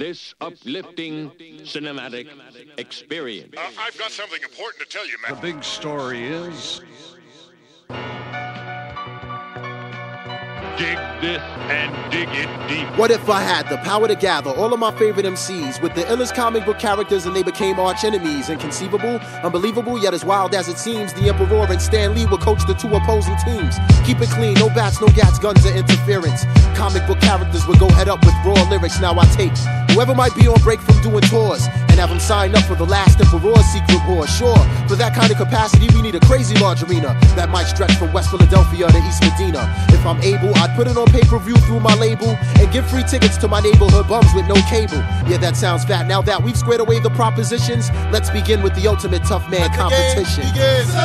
this uplifting cinematic experience. I've got something important to tell you, man. The big story is... Dig this and dig it deep. What if I had the power to gather all of my favorite MCs with the illest comic book characters and they became arch enemies? Inconceivable, unbelievable, yet as wild as it seems, the Emperor and Stan Lee would coach the two opposing teams. Keep it clean, no bats, no gats, guns, or interference. Comic book characters would go head up with raw lyrics. Now I take whoever might be on break from doing tours and have them sign up for the last Emperor's secret war. Sure, for that kind of capacity we need a crazy large arena that might stretch from West Philadelphia to East Medina. If I'm able, I'd put it on pay-per-view through my label and give free tickets to my neighborhood bums with no cable. Yeah, that sounds fat. Now that we've squared away the propositions, let's begin with the ultimate tough man competition.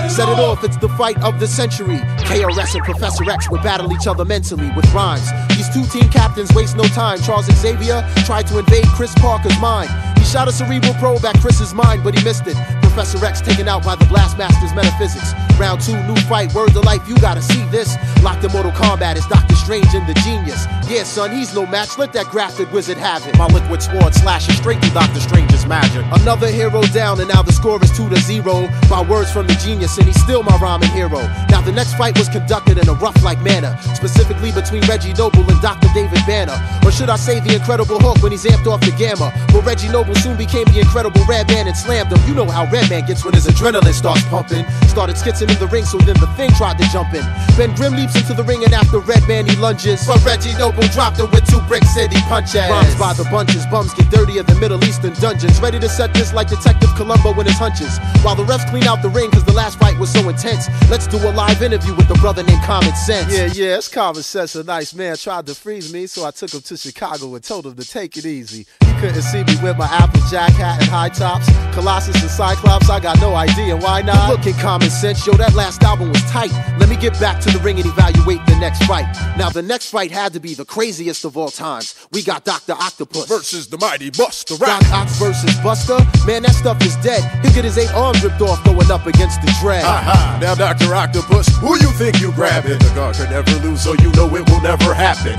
Set it off, it's the fight of the century. KRS and Professor X would battle each other mentally with rhymes. These two team captains waste no time. Charles Xavier tried to invade Chris Parker's mind. He shot a cerebral probe at Chris's mind, but he missed it. Professor X taken out by the Blastmaster's metaphysics. Round 2, new fight, word to life, you gotta see this. Locked in Mortal Kombat is Doctor Strange and the Genius. Yeah, son, he's no match, let that grafted wizard have it. My liquid sword slashes straight through Doctor Strange's magic. Another hero down, and now the score is 2-0. By words from the Genius, and he's still my rhyming hero. Now the next fight was conducted in a rough-like manner, specifically between Reggie Noble and Dr. David Banner. Or should I say the Incredible Hulk when he's amped off the gamma? But Reggie Noble soon became the Incredible Redman and slammed him. You know how Redman gets when his adrenaline starts pumping. Started skitzing in the ring, so then the Thing tried to jump in. Ben Grimm leaps into the ring, and after Redman he lunges, but Reggie Noble dropped him with 2 brick city punches. Rhymes by the bunches, bums get dirtier than Middle Eastern dungeons. Ready to set this like Detective Columbo and his hunches. While the refs clean out the ring, cause the last fight was so intense. Let's do a live interview with the brother named Common Sense. Yeah, it's Common Sense. A nice man tried to freeze me, so I took him to Chicago and told him to take it easy. He couldn't see me with my Applejack hat and high tops. Colossus and Cyclops, I got no idea why not. Look at Common Sense, yo, that last album was tight. Let me get back to the ring and evaluate the next fight. Now the next fight had to be the craziest of all times. We got Dr. Octopus Versus the mighty Buster Doc Ox versus Buster? Man, that stuff is dead. He'll get his 8 arms ripped off going up against the Dread. Aha, now Dr. Octopus, who you think you grabbing? The guard can never lose, so you know it will never happen.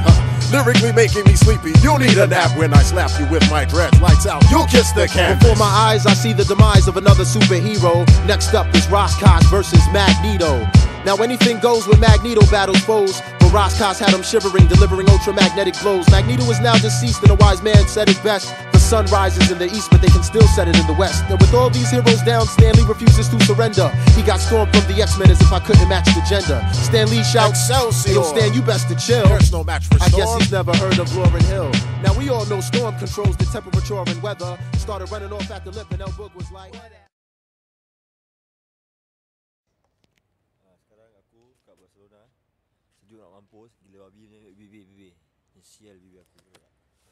Lyrically making me sleepy, you need a nap when I slap you with my dreads. Lights out, you'll kiss the canvas. Before my eyes, I see the demise of another superhero. Next up is Roscos versus Magneto. Now anything goes when Magneto battles foes, but Roscos had him shivering, delivering ultramagnetic blows. Magneto is now deceased, and a wise man said it best. The sun rises in the east, but they can still set it in the west. And with all these heroes down, Stan Lee refuses to surrender. He got stormed from the X-Men as if I couldn't match the gender. Stan Lee shouts, Excelsior. yo, Stan, you best to chill. There's no match for I Storm. guess he's never heard of Lauryn Hill. Now we all know Storm controls the temperature and weather. Started running off at the lip, and El Book was like... Sekarang aku kat Barcelona. Sejuk nak mampus. Gila babi ni. Bibi. Sial bibi aku.